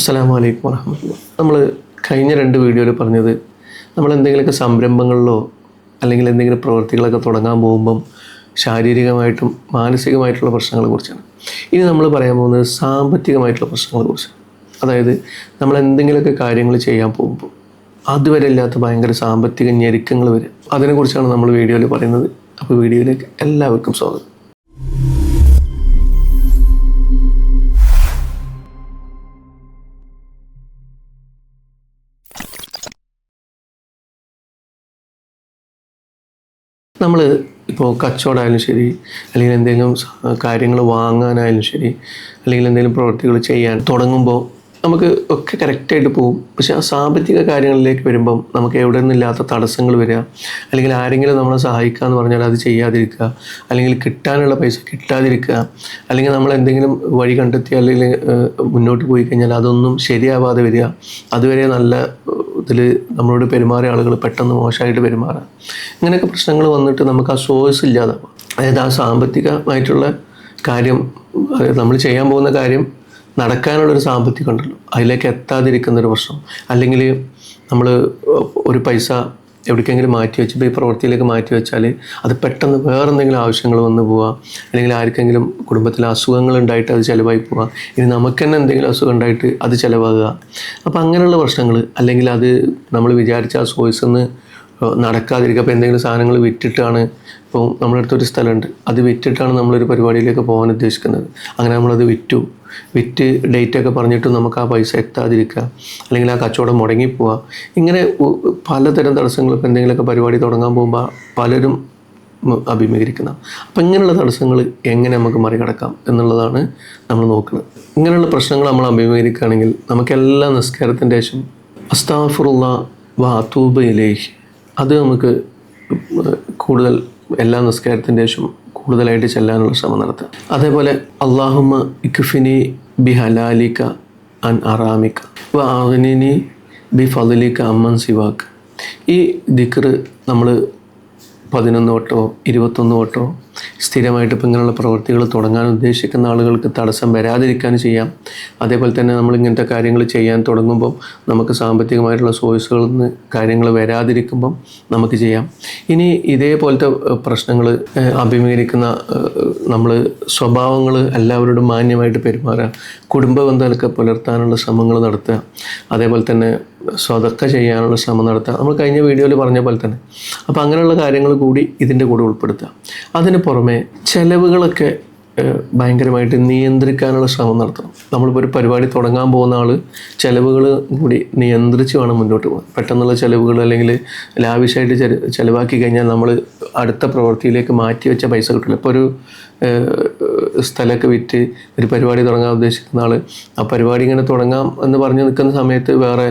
അസ്സലാമു അലൈക്കും വറഹ്മത്തുള്ളാഹി. നമ്മൾ കഴിഞ്ഞ 2 വീഡിയോയിൽ പറഞ്ഞത് നമ്മൾ എന്തെങ്കിലുമൊക്കെ സംരംഭങ്ങളിലോ അല്ലെങ്കിൽ എന്തെങ്കിലും പ്രവൃത്തികളൊക്കെ തുടങ്ങാൻ പോകുമ്പം ശാരീരികമായിട്ടും മാനസികമായിട്ടുള്ള പ്രശ്നങ്ങളെ കുറിച്ചാണ്. ഇനി നമ്മൾ പറയാൻ പോകുന്നത് സാമ്പത്തികമായിട്ടുള്ള പ്രശ്നങ്ങളെ കുറിച്ചാണ്. അതായത് നമ്മൾ എന്തെങ്കിലുമൊക്കെ കാര്യങ്ങൾ ചെയ്യാൻ പോകുമ്പോൾ അതുവരെ ഇല്ലാത്ത ഭയങ്കര സാമ്പത്തിക ഞെരുക്കങ്ങൾ വരും. അതിനെക്കുറിച്ചാണ് നമ്മൾ വീഡിയോയിൽ പറയുന്നത്. അപ്പോൾ വീഡിയോയിലേക്ക് എല്ലാവർക്കും സ്വാഗതം. നമ്മൾ ഇപ്പോൾ കച്ചവടമായാലും ശരി, അല്ലെങ്കിൽ എന്തെങ്കിലും കാര്യങ്ങൾ വാങ്ങാനായാലും ശരി, അല്ലെങ്കിൽ എന്തെങ്കിലും പ്രവൃത്തികൾ ചെയ്യാൻ തുടങ്ങുമ്പോൾ നമുക്ക് ഒക്കെ കറക്റ്റായിട്ട് പോകും. പക്ഷേ ആ സാമ്പത്തിക കാര്യങ്ങളിലേക്ക് വരുമ്പം നമുക്ക് എവിടെ നിന്നില്ലാത്ത തടസ്സങ്ങൾ വരിക, അല്ലെങ്കിൽ ആരെങ്കിലും നമ്മളെ സഹായിക്കുക എന്ന് പറഞ്ഞാൽ അത് ചെയ്യാതിരിക്കുക, അല്ലെങ്കിൽ കിട്ടാനുള്ള പൈസ കിട്ടാതിരിക്കുക, അല്ലെങ്കിൽ നമ്മൾ എന്തെങ്കിലും വഴി കണ്ടെത്തി അല്ലെങ്കിൽ മുന്നോട്ട് പോയി കഴിഞ്ഞാൽ അതൊന്നും ശരിയാവാതെ വരിക, അതുവരെ നല്ല ഇതിൽ നമ്മളോട് പെരുമാറിയ ആളുകൾ പെട്ടെന്ന് മോശമായിട്ട് പെരുമാറുക, ഇങ്ങനെയൊക്കെ പ്രശ്നങ്ങൾ വന്നിട്ട് നമുക്ക് ആ സോഴ്സ് ഇല്ലാതാവും. അതായത് ആ സാമ്പത്തികമായിട്ടുള്ള കാര്യം, നമ്മൾ ചെയ്യാൻ പോകുന്ന കാര്യം നടക്കാനുള്ളൊരു സാമ്പത്തികം ഉണ്ടല്ലോ, അതിലേക്ക് എത്താതിരിക്കുന്നൊരു പ്രശ്നം, അല്ലെങ്കിൽ നമ്മൾ ഒരു പൈസ എവിടേക്കെങ്കിലും മാറ്റി വെച്ച് ഈ പ്രവൃത്തിയിലേക്ക് മാറ്റി വെച്ചാൽ അത് പെട്ടെന്ന് വേറെ എന്തെങ്കിലും ആവശ്യങ്ങൾ വന്ന് പോവുക, അല്ലെങ്കിൽ ആർക്കെങ്കിലും കുടുംബത്തിൽ അസുഖങ്ങൾ ഉണ്ടായിട്ട് അത് ചിലവായി പോവുക, ഇനി നമുക്ക് തന്നെ എന്തെങ്കിലും അസുഖം ഉണ്ടായിട്ട് അത് ചിലവാകുക. അപ്പോൾ അങ്ങനെയുള്ള പ്രശ്നങ്ങൾ, അല്ലെങ്കിൽ അത് നമ്മൾ വിചാരിച്ച ആ സോഴ്സിൽ നിന്ന് നടക്കാതിരിക്കുക. അപ്പോൾ എന്തെങ്കിലും സാധനങ്ങൾ വിറ്റിട്ടാണ്, ഇപ്പോൾ നമ്മുടെ അടുത്തൊരു സ്ഥലമുണ്ട്, അത് വിറ്റിട്ടാണ് നമ്മളൊരു പരിപാടിയിലേക്ക് പോകാൻ ഉദ്ദേശിക്കുന്നത്. അങ്ങനെ നമ്മളത് വിറ്റ് ഡേറ്റൊക്കെ പറഞ്ഞിട്ട് നമുക്ക് ആ പൈസ എത്താതിരിക്കുക, അല്ലെങ്കിൽ ആ കച്ചവടം മുടങ്ങിപ്പോവുക. ഇങ്ങനെ പലതരം തടസ്സങ്ങൾ ഇപ്പോൾ എന്തെങ്കിലുമൊക്കെ പരിപാടി തുടങ്ങാൻ പോകുമ്പോൾ പലരും അഭിമുഖീകരിക്കുന്ന. അപ്പം ഇങ്ങനെയുള്ള തടസ്സങ്ങൾ എങ്ങനെ നമുക്ക് മറികടക്കാം എന്നുള്ളതാണ് നമ്മൾ നോക്കുന്നത്. ഇങ്ങനെയുള്ള പ്രശ്നങ്ങൾ നമ്മൾ അഭിമുഖീകരിക്കുകയാണെങ്കിൽ നമുക്കെല്ലാ നിസ്കാരത്തിൻ്റെ ശേഷം അസ്തഗ്ഫിറുല്ലാഹ് വ അതൂബു ഇലൈഹി, അത് നമുക്ക് കൂടുതൽ എല്ലാ നിസ്കാരത്തിൻ്റെ ശേഷം കൂടുതലായിട്ട് ചെല്ലാനുള്ള ശ്രമം നടത്തുക. അതേപോലെ അല്ലാഹുമ്മ ഇക്ഫിനി ബി ഹലാലിക അൻ അറാമിക വ അഗ്നിനി ബി ഫളിക അമ്മൻ സിവാക്ക്. ഈ ദിക്ർ നമ്മൾ 11 വട്ടോ 21 വട്ടോ സ്ഥിരമായിട്ട് ഇപ്പോൾ ഇങ്ങനെയുള്ള പ്രവൃത്തികൾ തുടങ്ങാൻ ഉദ്ദേശിക്കുന്ന ആളുകൾക്ക് തടസ്സം വരാതിരിക്കാൻ ചെയ്യാം. അതേപോലെ തന്നെ നമ്മൾ ഇങ്ങനത്തെ കാര്യങ്ങൾ ചെയ്യാൻ തുടങ്ങുമ്പം നമുക്ക് സാമ്പത്തികമായിട്ടുള്ള സോഴ്സുകളിൽ നിന്ന് കാര്യങ്ങൾ വരാതിരിക്കുമ്പം നമുക്ക് ചെയ്യാം. ഇനി ഇതേപോലത്തെ പ്രശ്നങ്ങൾ അഭിമുഖീകരിക്കുന്ന നമ്മൾ സ്വഭാവങ്ങൾ എല്ലാവരോടും മാന്യമായിട്ട് പെരുമാറുക, കുടുംബ ബന്ധങ്ങളൊക്കെ പുലർത്താനുള്ള ശ്രമങ്ങൾ നടത്തുക, അതേപോലെ തന്നെ സ്വതക്ക ചെയ്യാനുള്ള ശ്രമം നടത്തുക, നമ്മൾ കഴിഞ്ഞ വീഡിയോയിൽ പറഞ്ഞ പോലെ തന്നെ. അപ്പോൾ അങ്ങനെയുള്ള കാര്യങ്ങൾ കൂടി ഇതിൻ്റെ കൂടെ ഉൾപ്പെടുത്തുക. അതിന് പുറമെ ചിലവുകളൊക്കെ ഭയങ്കരമായിട്ട് നിയന്ത്രിക്കാനുള്ള ശ്രമം നടത്തണം. നമ്മളിപ്പോൾ ഒരു പരിപാടി തുടങ്ങാൻ പോകുന്ന ആൾ ചിലവുകൾ കൂടി നിയന്ത്രിച്ച് വേണം മുന്നോട്ട് പോകാൻ. പെട്ടെന്നുള്ള ചിലവുകൾ അല്ലെങ്കിൽ ലാവിഷായിട്ട് ചിലവാക്കി കഴിഞ്ഞാൽ നമ്മൾ അടുത്ത പ്രവൃത്തിയിലേക്ക് മാറ്റി വെച്ച പൈസ കിട്ടില്ല. ഇപ്പോൾ ഒരു സ്ഥലമൊക്കെ വിറ്റ് ഒരു പരിപാടി തുടങ്ങാൻ ഉദ്ദേശിക്കുന്ന ആൾ ആ പരിപാടി ഇങ്ങനെ തുടങ്ങാം എന്ന് പറഞ്ഞ് നിൽക്കുന്ന സമയത്ത് വേറെ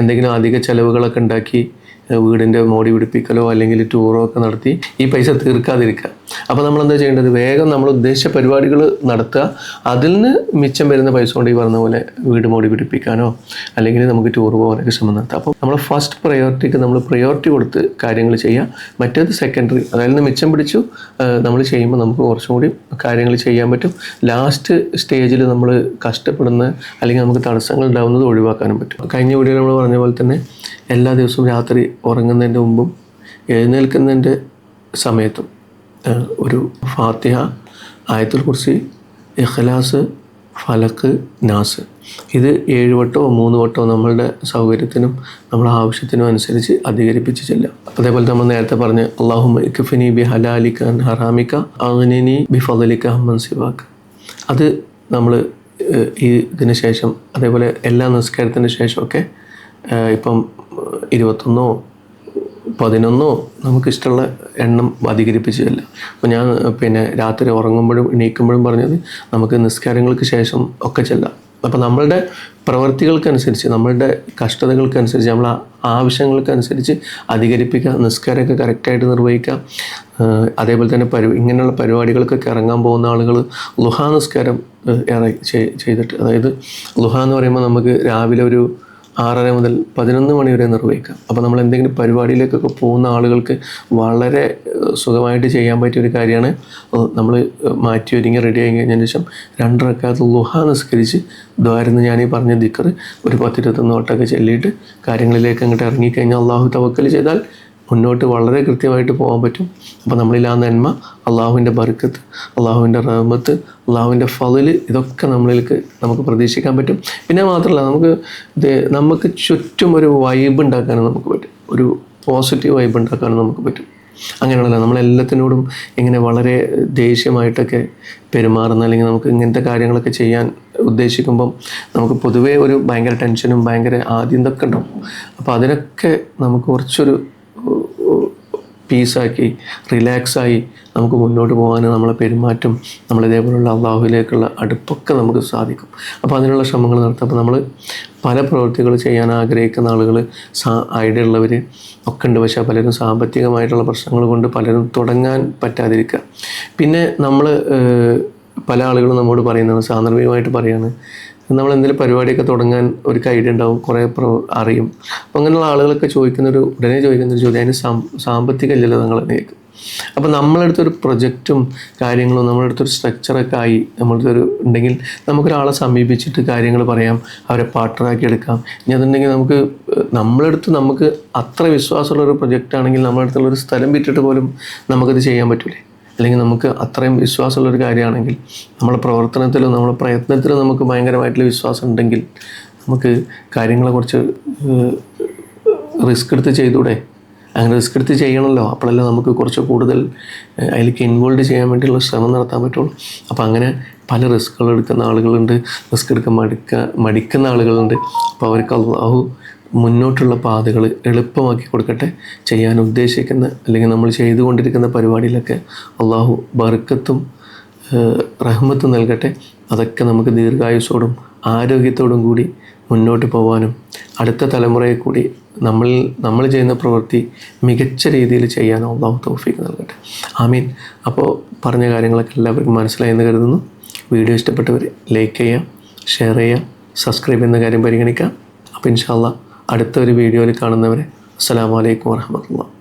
എന്തെങ്കിലും അധിക ചിലവുകളൊക്കെ ഉണ്ടാക്കി വീടിൻ്റെ മോടി പിടിപ്പിക്കലോ അല്ലെങ്കിൽ ടൂറോ ഒക്കെ നടത്തി ഈ പൈസ തീർക്കാതിരിക്കുക. അപ്പോൾ നമ്മളെന്താ ചെയ്യേണ്ടത്? വേഗം നമ്മൾ ഉദ്ദേശിച്ച പരിപാടികൾ നടത്തുക, അതിൽ നിന്ന് മിച്ചം വരുന്ന പൈസ കൊണ്ട് ഈ പറഞ്ഞ പോലെ വീട് മോടി പിടിപ്പിക്കാനോ അല്ലെങ്കിൽ നമുക്ക് ടൂർ പോകാനൊക്കെ ശ്രമം നടത്താം. അപ്പോൾ നമ്മൾ ഫസ്റ്റ് പ്രയോറിറ്റിക്ക് നമ്മൾ പ്രയോറിറ്റി കൊടുത്ത് കാര്യങ്ങൾ ചെയ്യുക, മറ്റേത് സെക്കൻഡറി. അതിൽ നിന്ന് മിച്ചം പിടിച്ചു നമ്മൾ ചെയ്യുമ്പോൾ നമുക്ക് കുറച്ചും കൂടി കാര്യങ്ങൾ ചെയ്യാൻ പറ്റും. ലാസ്റ്റ് സ്റ്റേജിൽ നമ്മൾ കഷ്ടപ്പെടുന്ന അല്ലെങ്കിൽ നമുക്ക് തടസ്സങ്ങൾ ഉണ്ടാകുന്നത് ഒഴിവാക്കാനും പറ്റും. കഴിഞ്ഞ വീഡിയോയിൽ നമ്മൾ പറഞ്ഞ പോലെ തന്നെ എല്ലാ ദിവസവും രാത്രി ഉറങ്ങുന്നതിൻ്റെ മുമ്പും എഴുന്നേൽക്കുന്നതിൻ്റെ സമയത്തും ഒരു ഫാത്തിഹ, ആയത്തുൽ കുർസി, ഇഖ്ലാസ്, ഫലക്ക്, നാസ്, ഇത് 7 വട്ടോ 3 വട്ടോ നമ്മളുടെ സൗകര്യത്തിനും നമ്മളെ ആവശ്യത്തിനും അനുസരിച്ച് അധികരിപ്പിച്ച് ചെല്ലാം. അതേപോലെ നമ്മൾ നേരത്തെ പറഞ്ഞ് അല്ലാഹുമ്മ ഇക്ഫിനി ബി ഹലാലിക അൻ ഹറാമിക അഗ്നിനി ബി ഫളിക അമ്മൻ സിവാക്ക്, അത് നമ്മൾ ഇതിന് ശേഷം, അതേപോലെ എല്ലാ നിസ്കാരത്തിന് ശേഷമൊക്കെ ഇപ്പം 21 11 നമുക്കിഷ്ടമുള്ള എണ്ണം അധികരിപ്പിച്ച് ചെല്ലാം. അപ്പോൾ ഞാൻ രാത്രി ഉറങ്ങുമ്പോഴും എണീക്കുമ്പോഴും പറഞ്ഞത് നമുക്ക് നിസ്കാരങ്ങൾക്ക് ശേഷം ഒക്കെ ചെല്ലാം. അപ്പോൾ നമ്മളുടെ പ്രവൃത്തികൾക്കനുസരിച്ച്, നമ്മളുടെ കഷ്ടതകൾക്കനുസരിച്ച്, നമ്മളെ ആവശ്യങ്ങൾക്കനുസരിച്ച് അധികരിപ്പിക്കുക, നിസ്കാരമൊക്കെ കറക്റ്റായിട്ട് നിർവഹിക്കുക. അതേപോലെ തന്നെ ഇങ്ങനെയുള്ള പരിപാടികൾക്കൊക്കെ ഇറങ്ങാൻ പോകുന്ന ആളുകൾ ളുഹാ നിസ്കാരം ചെയ്തിട്ട്, അതായത് ളുഹാ എന്ന് പറയുമ്പോൾ നമുക്ക് രാവിലെ ഒരു 6:30 മുതൽ 11 മണി വരെ നിർവഹിക്കാം. അപ്പോൾ നമ്മൾ എന്തെങ്കിലും പരിപാടിയിലേക്കൊക്കെ പോകുന്ന ആളുകൾക്ക് വളരെ സുഖമായിട്ട് ചെയ്യാൻ പറ്റിയൊരു കാര്യമാണ്. നമ്മൾ മാറ്റി ഒരുങ്ങി റെഡി ആയി കഴിഞ്ഞതിന് ശേഷം 2 റക്അത്ത് ളുഹ നിസ്കരിച്ച് ദ്വാരുന്ന് ഞാൻ ഈ പറഞ്ഞ ദിക്ർ ഒരു 10-21 വട്ടമൊക്കെ ചൊല്ലിയിട്ട് കാര്യങ്ങളിലേക്ക് അങ്ങോട്ട് ഇറങ്ങിക്കഴിഞ്ഞാൽ അള്ളാഹു തവക്കൽ ചെയ്താൽ മുന്നോട്ട് വളരെ കൃത്യമായിട്ട് പോകാൻ പറ്റും. അപ്പോൾ നമ്മളിൽ ആ നന്മ, അള്ളാഹുവിൻ്റെ ബർക്കത്ത്, അള്ളാഹുവിൻ്റെ റഹ്മത്ത്, അള്ളാഹുവിൻ്റെ ഫളിൽ ഇതൊക്കെ നമ്മളിലേക്ക് നമുക്ക് പ്രതീക്ഷിക്കാൻ പറ്റും. പിന്നെ മാത്രമല്ല നമുക്ക് ചുറ്റും ഒരു വൈബ് ഉണ്ടാക്കാനും നമുക്ക് പറ്റും, ഒരു പോസിറ്റീവ് വൈബ് ഉണ്ടാക്കാനും നമുക്ക് പറ്റും. അങ്ങനെയാണല്ലോ നമ്മളെല്ലാത്തിനോടും ഇങ്ങനെ വളരെ ദേഷ്യമായിട്ടൊക്കെ പെരുമാറുന്ന, അല്ലെങ്കിൽ നമുക്ക് ഇങ്ങനത്തെ കാര്യങ്ങളൊക്കെ ചെയ്യാൻ ഉദ്ദേശിക്കുമ്പം നമുക്ക് പൊതുവേ ഒരു ഭയങ്കര ടെൻഷനും ഭയങ്കര ആദ്യം ഇതൊക്കെ ഉണ്ടാവും. അപ്പോൾ അതിനൊക്കെ നമുക്ക് കുറച്ചൊരു പീസാക്കി റിലാക്സായി നമുക്ക് മുന്നോട്ട് പോകാൻ നമ്മളെ പെരുമാറ്റം, നമ്മളിതേപോലുള്ള അള്ളാഹുവിലേക്കുള്ള അടുപ്പൊക്കെ നമുക്ക് സാധിക്കും. അപ്പോൾ അതിനുള്ള ശ്രമങ്ങൾ നടത്തും. അപ്പോൾ നമ്മൾ പല പ്രവൃത്തികൾ ചെയ്യാൻ ആഗ്രഹിക്കുന്ന ആളുകൾ, ഐഡിയ ഉള്ളവർ ഒക്കെ ഉണ്ട്. പക്ഷേ പലരും സാമ്പത്തികമായിട്ടുള്ള പ്രശ്നങ്ങൾ കൊണ്ട് പലരും തുടങ്ങാൻ പറ്റാതിരിക്കുക. പിന്നെ നമ്മൾ പല ആളുകളും നമ്മോട് പറയുന്നതാണ്, സാന്ദർഭികമായിട്ട് പറയുകയാണ്, നമ്മൾ എന്തെങ്കിലും പരിപാടിയൊക്കെ തുടങ്ങാൻ ഒരു ഐഡിയ ഉണ്ടാവും, കുറേ അറിയും. അപ്പോൾ അങ്ങനെയുള്ള ആളുകളൊക്കെ ഉടനെ ചോദിക്കുന്നൊരു ചോദ്യം, അതിന് സാമ്പത്തികം ഇല്ലല്ലോ നിങ്ങളെന്നേക്ക്. അപ്പോൾ നമ്മളടുത്തൊരു പ്രൊജക്റ്റും കാര്യങ്ങളും നമ്മളടുത്തൊരു സ്ട്രക്ചറൊക്കെ ആയി ഉണ്ടെങ്കിൽ നമുക്കൊരാളെ സമീപിച്ചിട്ട് കാര്യങ്ങൾ പറയാം, അവരെ പാർട്ട്ണറാക്കി എടുക്കാം. ഇനി അതുണ്ടെങ്കിൽ നമുക്ക് അത്ര വിശ്വാസമുള്ളൊരു പ്രൊജക്റ്റാണെങ്കിൽ നമ്മളടുത്തുള്ളൊരു സ്ഥലം വിറ്റിട്ട് പോലും നമുക്കത് ചെയ്യാൻ പറ്റില്ലേ? അല്ലെങ്കിൽ നമുക്ക് അത്രയും വിശ്വാസമുള്ളൊരു കാര്യമാണെങ്കിൽ, നമ്മുടെ പ്രവർത്തനത്തിലും നമ്മുടെ പ്രയത്നത്തിലും നമുക്ക് ഭയങ്കരമായിട്ടുള്ള വിശ്വാസം ഉണ്ടെങ്കിൽ നമുക്ക് കാര്യങ്ങളെ കുറിച്ച് റിസ്ക് എടുത്ത് ചെയ്തൂടെ? അങ്ങനെ റിസ്ക് എടുത്ത് ചെയ്യണമല്ലോ, അപ്പോഴല്ലേ നമുക്ക് കുറച്ച് കൂടുതൽ അതിലേക്ക് ഇൻവോൾവ് ചെയ്യാൻ വേണ്ടിയുള്ള ശ്രമം നടത്താൻ പറ്റുള്ളൂ. അപ്പോൾ അങ്ങനെ പല റിസ്ക്കുകൾ എടുക്കുന്ന ആളുകളുണ്ട്, റിസ്ക് എടുക്കാൻ മടിക്കുന്ന ആളുകളുണ്ട്. അപ്പോൾ അവർക്ക് അള്ളാഹു മുന്നോട്ടുള്ള പാതകൾ എളുപ്പമാക്കി കൊടുക്കട്ടെ. ചെയ്യാൻ ഉദ്ദേശിക്കുന്ന അല്ലെങ്കിൽ നമ്മൾ ചെയ്തുകൊണ്ടിരിക്കുന്ന പരിപാടിയിലൊക്കെ അള്ളാഹു ബർക്കത്തും റഹ്മത്തും നൽകട്ടെ. അതൊക്കെ നമുക്ക് ദീർഘായുസ്സോടും ആരോഗ്യത്തോടും കൂടി മുന്നോട്ട് പോകാനും അടുത്ത തലമുറയെ കൂടി നമ്മൾ ചെയ്യുന്ന പ്രവൃത്തി മികച്ച രീതിയിൽ ചെയ്യാനും അള്ളാഹു തൗഫീഖ് നൽകട്ടെ. ആമീൻ. അപ്പോൾ പറഞ്ഞ കാര്യങ്ങളൊക്കെ എല്ലാവർക്കും മനസ്സിലായെന്ന് കരുതുന്നു. വീഡിയോ ഇഷ്ടപ്പെട്ടവർ ലൈക്ക് ചെയ്യുക, ഷെയർ ചെയ്യുക, സബ്സ്ക്രൈബ് എന്ന കാര്യം പരിഗണിക്കാം. അപ്പോൾ ഇൻഷാ അല്ലാഹ് അടുത്ത ഒരു വീഡിയോയിൽ കാണുന്നവരെ അസ്സലാമു അലൈക്കും വറഹ്മത്തുള്ളാഹി.